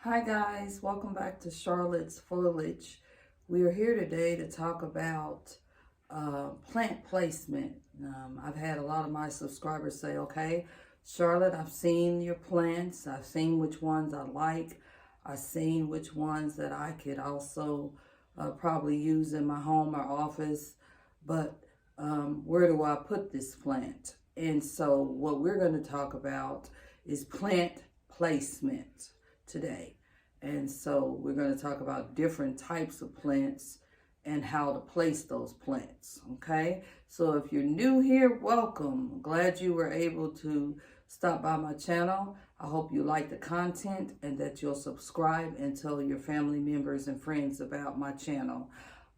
Hi guys, welcome back to Charlotte's Foliage. We are here today to talk about plant placement. I've had a lot of my subscribers say, okay, Charlotte, I've seen your plants. I've seen which ones I like. I've seen which ones that I could also probably use in my home or office. But where do I put this plant? And so what we're going to talk about is plant placement today. And so we're going to talk about different types of plants and how to place those plants, okay? So if you're new here, welcome. I'm glad you were able to stop by my channel. I hope you like the content and that you'll subscribe and tell your family members and friends about my channel.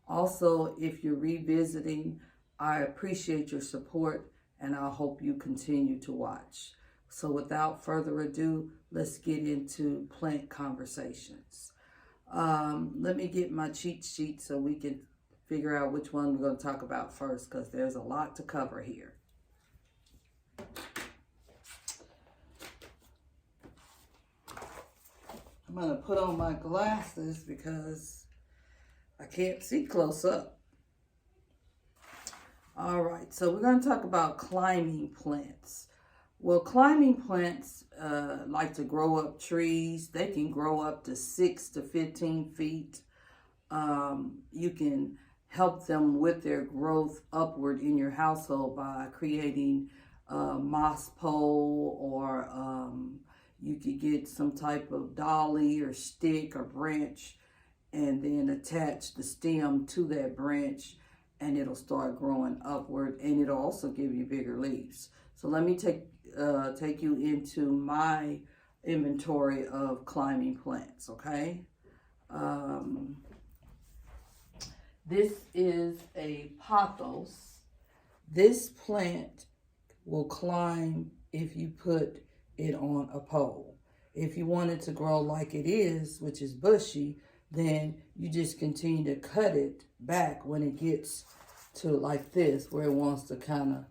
Also, if you're revisiting, I appreciate your support and I hope you continue to watch. So without further ado, let's get into plant conversations. Let me get my cheat sheet so we can figure out which one we're going to talk about first, because there's a lot to cover here. I'm going to put on my glasses because I can't see close up. All right, so we're going to talk about climbing plants. Well, climbing plants like to grow up trees. They can grow up to 6 to 15 feet. You can help them with their growth upward in your household by creating a moss pole, or you could get some type of dolly or stick or branch and then attach the stem to that branch, and it'll start growing upward, and it'll also give you bigger leaves. So let me take you into my inventory of climbing plants, okay? This is a pothos. This plant will climb if you put it on a pole. If you want it to grow like it is, which is bushy, then you just continue to cut it back when it gets to like this, where it wants to kind of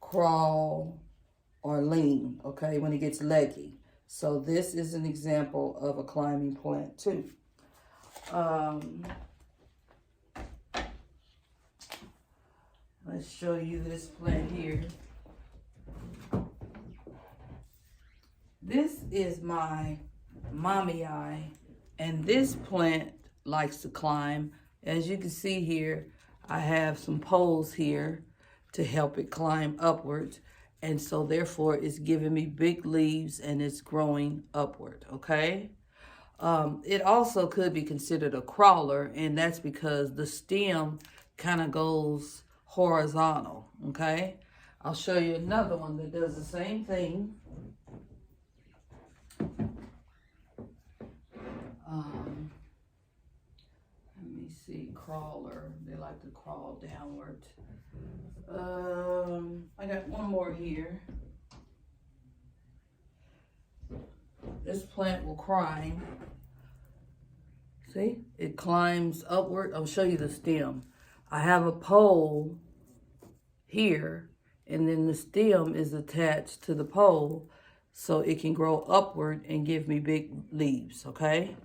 crawl or lean, okay, when it gets leggy. So this is an example of a climbing plant too. Let's show you this plant here. This is my mommy eye, and this plant likes to climb. As you can see here, I have some poles here to help it climb upwards. And so therefore it's giving me big leaves and it's growing upward, okay? It also could be considered a crawler, and that's because the stem kind of goes horizontal, okay? I'll show you another one that does the same thing. Let me see, crawler. They like to crawl downward. I got one more here. This plant will climb. See, it climbs upward. I'll show you the stem. I have a pole here, and then the stem is attached to the pole so it can grow upward and give me big leaves, okay?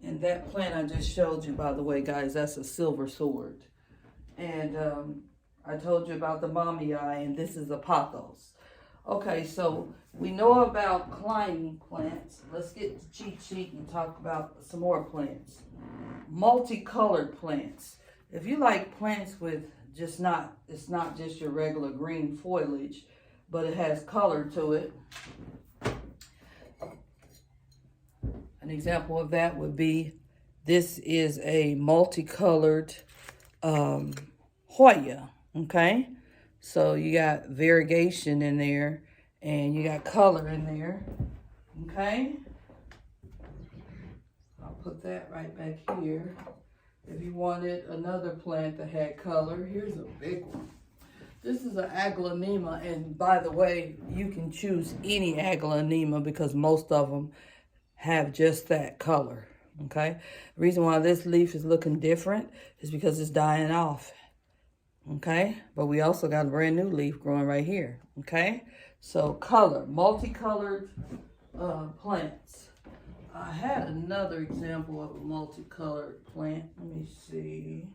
And that plant I just showed you, by the way, guys, that's a silver sword. And I told you about the mommy eye, and this is a pothos. Okay, so we know about climbing plants. Let's get the cheat sheet and talk about some more plants. Multicolored plants. If you like plants with it's not just your regular green foliage, but it has color to it. An example of that would be, this is a multicolored Hoya, okay? So you got variegation in there, and you got color in there, okay? I'll put that right back here. If you wanted another plant that had color, here's a big one. This is an aglaonema, and by the way, you can choose any aglaonema because most of them have just that color, okay? The reason why this leaf is looking different is because it's dying off. Okay, but we also got a brand new leaf growing right here. Okay, so color, multicolored plants. I had another example of a multicolored plant. Let me see.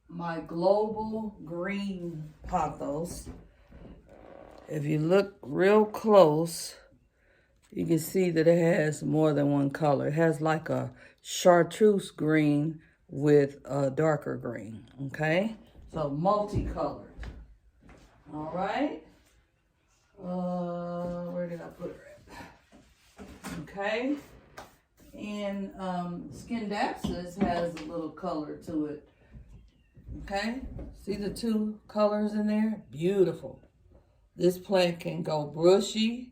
My global green pothos. If you look real close, you can see that it has more than one color. It has like a chartreuse green with a darker green, okay? So multicolored, all right? Where did I put her at? Okay, and Scindapsus has a little color to it, okay? See the two colors in there? Beautiful. This plant can go bushy.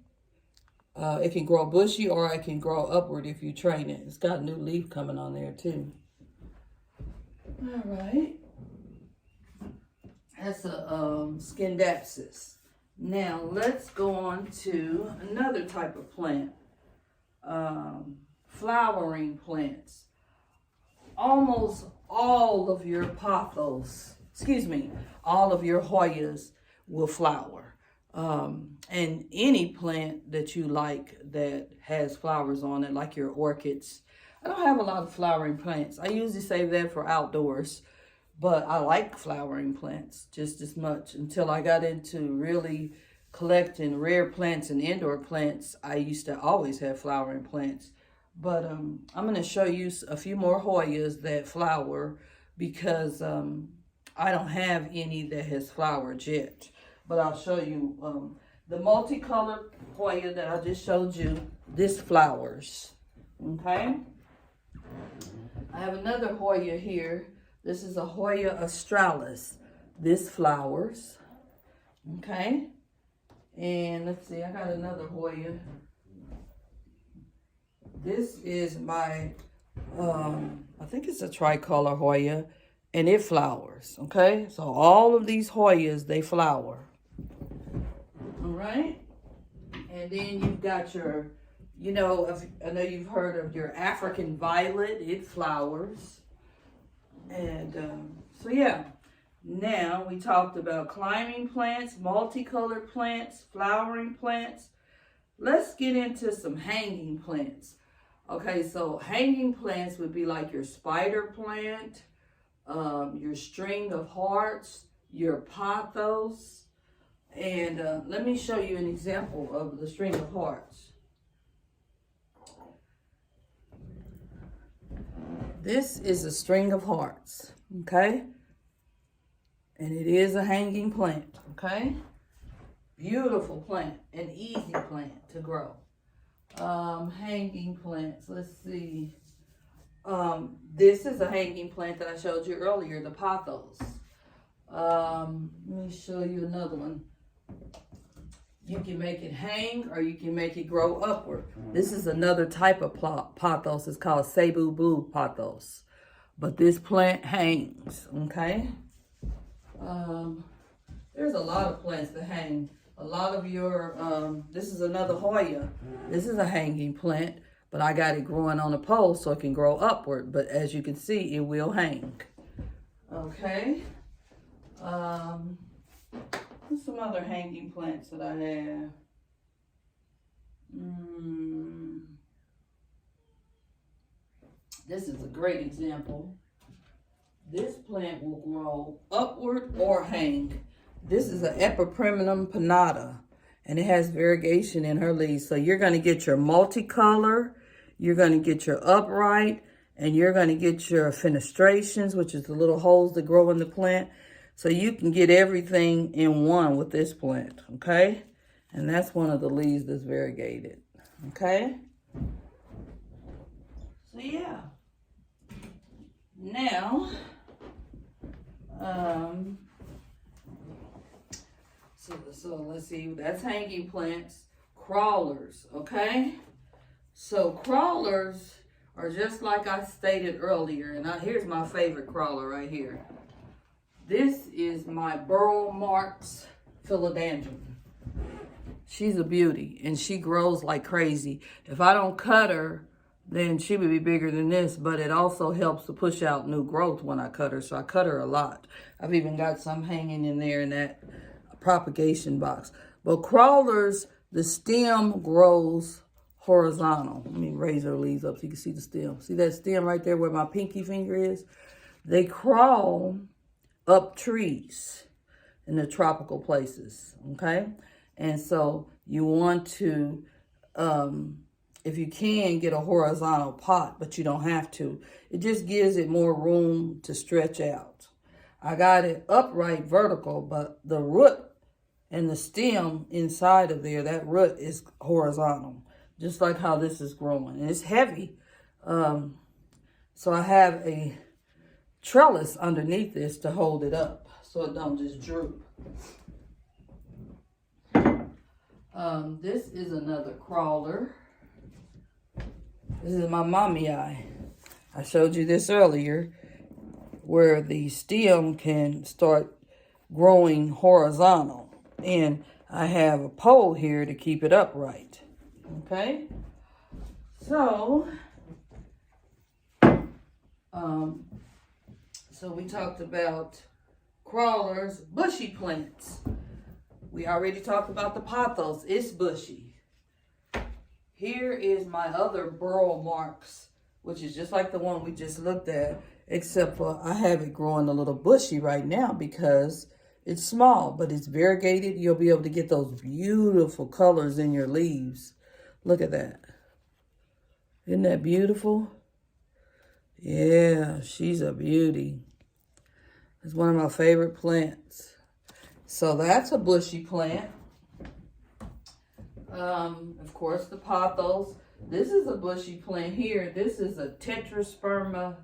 It can grow bushy or it can grow upward if you train it. It's got a new leaf coming on there too. All right. That's a Scindapsus. Now let's go on to another type of plant. Flowering plants. Almost all of your pothos, all of your Hoyas will flower. And any plant that you like that has flowers on it, like your orchids. I don't have a lot of flowering plants. I usually save that for outdoors, but I like flowering plants just as much. Until I got into really collecting rare plants and indoor plants, I used to always have flowering plants. But I'm going to show you a few more Hoyas that flower because I don't have any that has flowered yet. But I'll show you the multicolored Hoya that I just showed you. This flowers, okay? I have another Hoya here. This is a Hoya australis. This flowers, okay? And let's see, I got another Hoya. This is my, I think it's a tricolor Hoya, and it flowers, okay? So all of these Hoyas, they flower. All right, and then you've got your, I know you've heard of your African violet. It flowers, and so yeah. Now we talked about climbing plants, multicolored plants, flowering plants. Let's get into some hanging plants. Okay, so hanging plants would be like your spider plant, your string of hearts, your pothos. And let me show you an example of the string of hearts. This is a string of hearts, okay? And it is a hanging plant, okay? Beautiful plant, an easy plant to grow. Hanging plants, let's see. This is a hanging plant that I showed you earlier, the pothos. Let me show you another one. You can make it hang or you can make it grow upward. This is another type of pothos. It's called Cebu blue pothos. But this plant hangs, okay? There's a lot of plants that hang. A lot of your, this is another Hoya. This is a hanging plant, but I got it growing on a pole so it can grow upward. But as you can see, it will hang. Okay. What's some other hanging plants that I have? This is a great example. This plant will grow upward or hang. This is an Epipremnum pinnata, and it has variegation in her leaves. So you're going to get your multicolor, you're going to get your upright, and you're going to get your fenestrations, which is the little holes that grow in the plant. So you can get everything in one with this plant, okay? And that's one of the leaves that's variegated, okay? So yeah. Now, so let's see, that's hanging plants. Crawlers, okay? So crawlers are just like I stated earlier, and here's my favorite crawler right here. This is my Burl Marx philodendron. She's a beauty, and she grows like crazy. If I don't cut her, then she would be bigger than this, but it also helps to push out new growth when I cut her. So I cut her a lot. I've even got some hanging in there in that propagation box. But crawlers, the stem grows horizontal. Let me raise her leaves up so you can see the stem. See that stem right there where my pinky finger is? They crawl up trees in the tropical places, okay? And so you want to, if you can, get a horizontal pot, but you don't have to. It just gives it more room to stretch out. I got it upright vertical, but the root and the stem inside of there, that root is horizontal, just like how this is growing. And it's heavy. So I have a trellis underneath this to hold it up so it don't just droop. This is another crawler. This is my mommy eye. I showed you this earlier, where the stem can start growing horizontal. And I have a pole here to keep it upright. Okay? So we talked about crawlers, bushy plants. We already talked about the pothos. It's bushy. Here is my other burl marks, which is just like the one we just looked at, except for I have it growing a little bushy right now because it's small, but it's variegated. You'll be able to get those beautiful colors in your leaves. Look at that. Isn't that beautiful? Yeah, she's a beauty. It's one of my favorite plants. So that's a bushy plant. Of course, the pothos. This is a bushy plant here. This is a tetrasperma,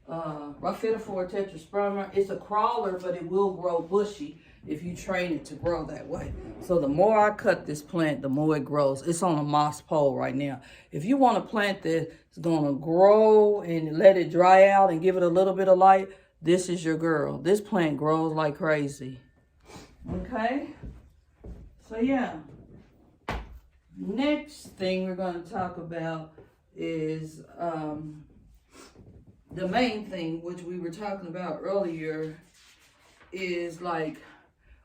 Rhaphidophora tetrasperma. It's a crawler, but it will grow bushy if you train it to grow that way. So the more I cut this plant, the more it grows. It's on a moss pole right now. If you want a plant that's going to grow and let it dry out and give it a little bit of light, this is your girl. This plant grows like crazy. Okay? So yeah. Next thing we're going to talk about is the main thing, which we were talking about earlier, is like,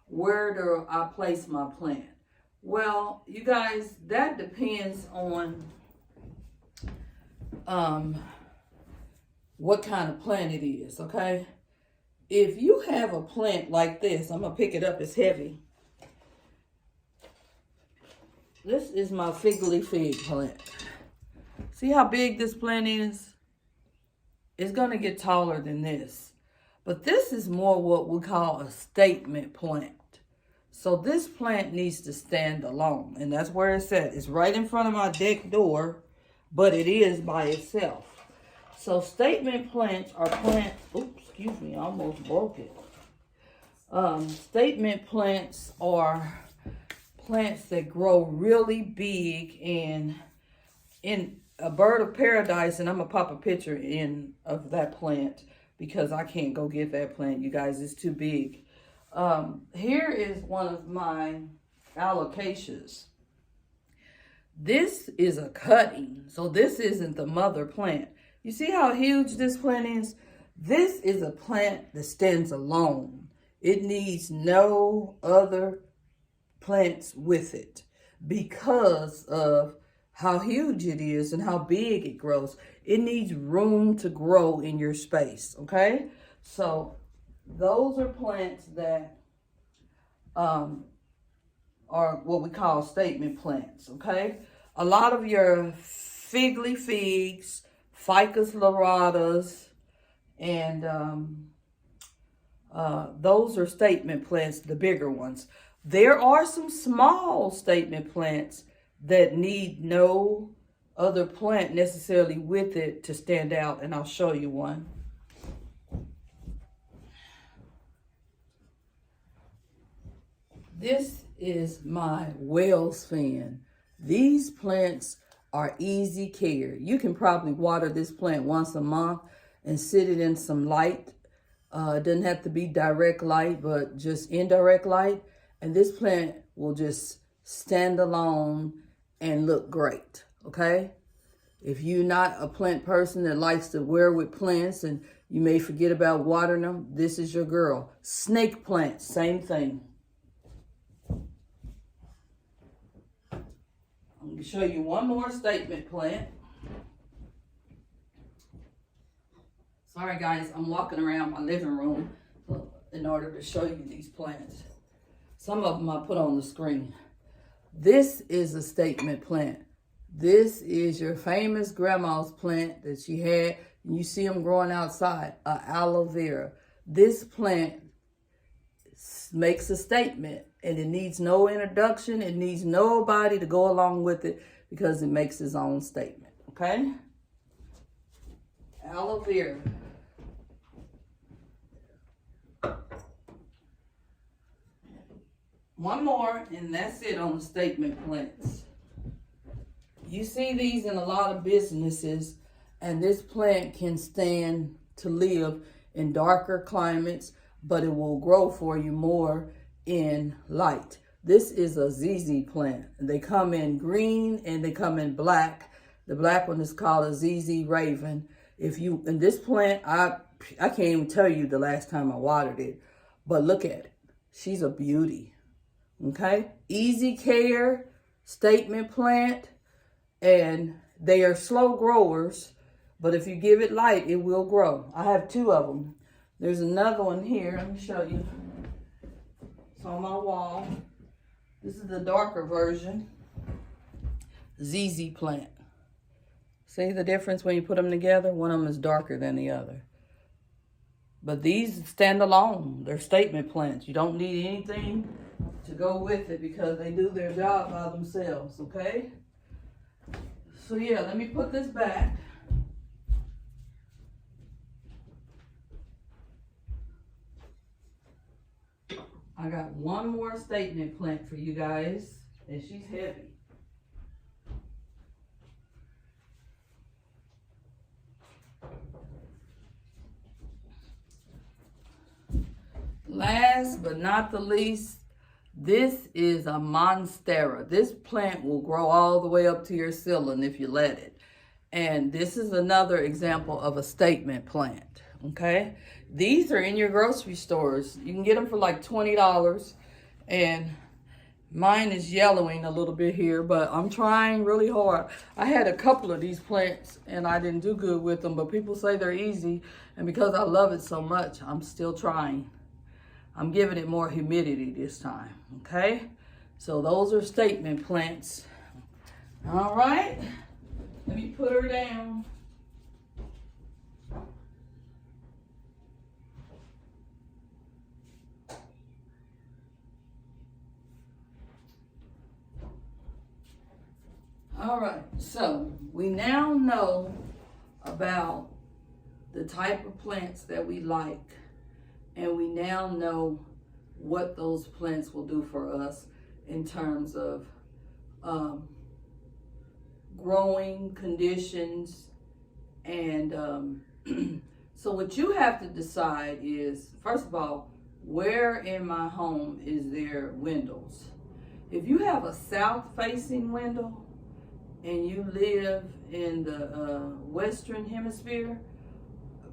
where do I place my plant? Well, you guys, that depends on what kind of plant it is, okay? If you have a plant like this, I'm going to pick it up, it's heavy. This is my figgly fig plant. See how big this plant is? It's going to get taller than this. But this is more what we call a statement plant. So this plant needs to stand alone. And that's where it's at. It's right in front of my deck door, but it is by itself. So statement plants are plants, oops, excuse me, I almost broke it. Statement plants are plants that grow really big, and in a bird of paradise, and I'm gonna pop a picture in of that plant because I can't go get that plant, you guys, it's too big. Here is one of my alocasias. This is a cutting, so this isn't the mother plant. You see how huge this plant is? This is a plant that stands alone. It needs no other plants with it because of how huge it is and how big it grows. It needs room to grow in your space, okay? So those are plants that are what we call statement plants, okay? A lot of your figgly figs, ficus liratas, and those are statement plants, the bigger ones. There are some small statement plants that need no other plant necessarily with it to stand out, and I'll show you one. This is my whale's fin. These plants are easy care. You can probably water this plant once a month and sit it in some light. It doesn't have to be direct light, but just indirect light. And this plant will just stand alone and look great, okay? If you're not a plant person that likes to wear with plants and you may forget about watering them, this is your girl. Snake plants, same thing. I'm going to show you one more statement plant. Sorry guys, I'm walking around my living room in order to show you these plants. Some of them I put on the screen. This is a statement plant. This is your famous grandma's plant that she had. You see them growing outside, aloe vera. This plant makes a statement, and it needs no introduction. It needs nobody to go along with it because it makes its own statement, okay? Aloe vera. One more, and that's it on the statement plants. You see these in a lot of businesses, and this plant can stand to live in darker climates, but it will grow for you more in light. This is a ZZ plant. They come in green and they come in black. The black one is called a ZZ Raven. In this plant, I can't even tell you the last time I watered it, but look at it. She's a beauty. Okay, easy care statement plant, and they are slow growers, but if you give it light, it will grow. I have two of them. There's another one here. Let me show you. It's on my wall. This is the darker version. ZZ plant. See the difference when you put them together? One of them is darker than the other. But these stand alone. They're statement plants. You don't need anything to go with it because they do their job by themselves, okay? So yeah, let me put this back. I got one more statement plant for you guys, and she's heavy. Last but not the least, this is a monstera. This plant will grow all the way up to your ceiling if you let it. And this is another example of a statement plant, okay? These are in your grocery stores. You can get them for like $20. And mine is yellowing a little bit here, but I'm trying really hard. I had a couple of these plants and I didn't do good with them, but people say they're easy. And because I love it so much, I'm still trying. I'm giving it more humidity this time, okay? So those are statement plants. All right, let me put her down. All right, so we now know about the type of plants that we like. And we now know what those plants will do for us in terms of growing conditions. And so what you have to decide is, first of all, where in my home is there windows? If you have a south-facing window and you live in the Western Hemisphere,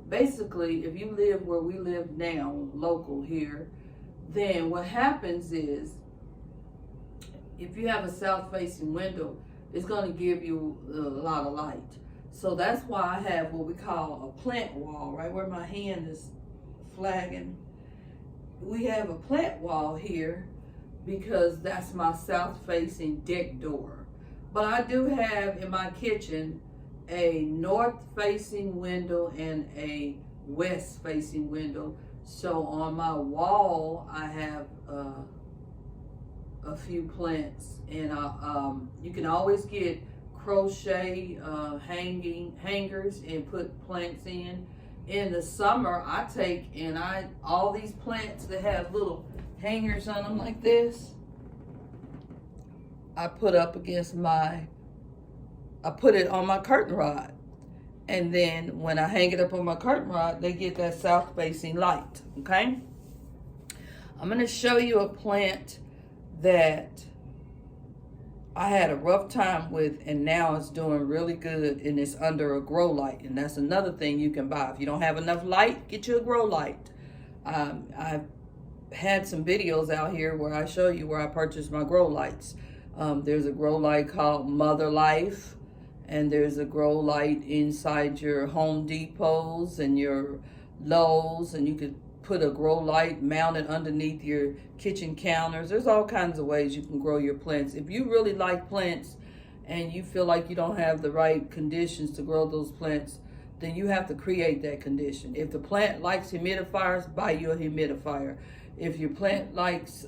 basically, if you live where we live now, local here, then what happens is, if you have a south-facing window, it's going to give you a lot of light. So that's why I have what we call a plant wall, right where my hand is flagging. We have a plant wall here because that's my south-facing deck door. But I do have in my kitchen a north-facing window and a west-facing window. So on my wall, I have a few plants, and you can always get crochet hangers and put plants in. In the summer, I take and all these plants that have little hangers on them like this, I put up against I put it on my curtain rod. And then when I hang it up on my curtain rod, they get that south-facing light, okay? I'm going to show you a plant that I had a rough time with, and now it's doing really good, and it's under a grow light. And that's another thing you can buy. If you don't have enough light, get you a grow light. I've had some videos out here where I show you where I purchased my grow lights. There's a grow light called Mother Life, and there's a grow light inside your Home Depots and your Lowe's, and you could put a grow light mounted underneath your kitchen counters. There's all kinds of ways you can grow your plants. If you really like plants and you feel like you don't have the right conditions to grow those plants, then you have to create that condition. If the plant likes humidifiers, buy you a humidifier. If your plant likes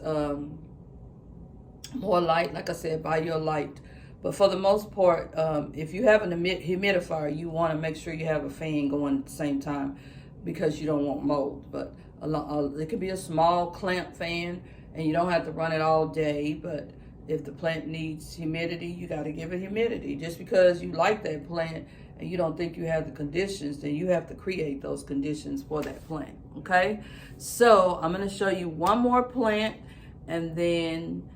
more light, like I said, buy you a light. But for the most part, if you have an humidifier, you want to make sure you have a fan going at the same time, because you don't want mold. But it could be a small clamp fan, and you don't have to run it all day. But if the plant needs humidity, you got to give it humidity. Just because you like that plant and you don't think you have the conditions, then you have to create those conditions for that plant. Okay, so I'm going to show you one more plant, and then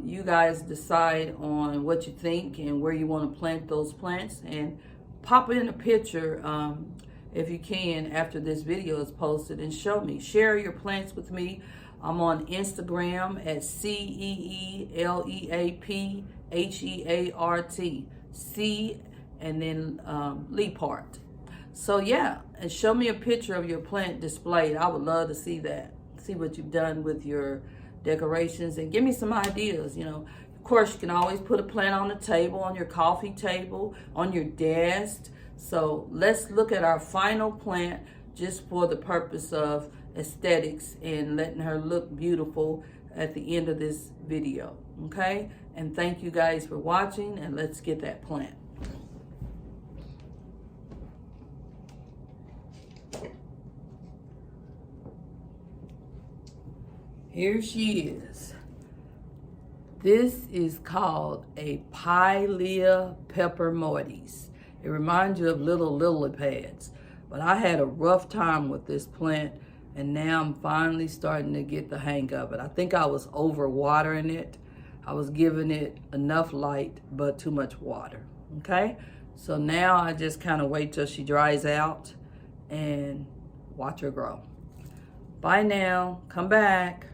you guys decide on what you think and where you want to plant those plants, and pop in a picture if you can after this video is posted, and show me. Share your plants with me. I'm on Instagram at CEELEAPHEART, C and then Leapart. So yeah, and show me a picture of your plant displayed. I would love to see that. See what you've done with your decorations, and give me some ideas. You know, of course, you can always put a plant on the table, on your coffee table, on your desk. So let's look at our final plant, just for the purpose of aesthetics and letting her look beautiful at the end of this video. Okay, and thank you guys for watching, and let's get that plant. Here she is. This is called a Pilea peperomioides. It reminds you of little lily pads. But I had a rough time with this plant, and now I'm finally starting to get the hang of it. I think I was over watering it. I was giving it enough light, but too much water. Okay? So now I just kind of wait till she dries out and watch her grow. Bye now. Come back.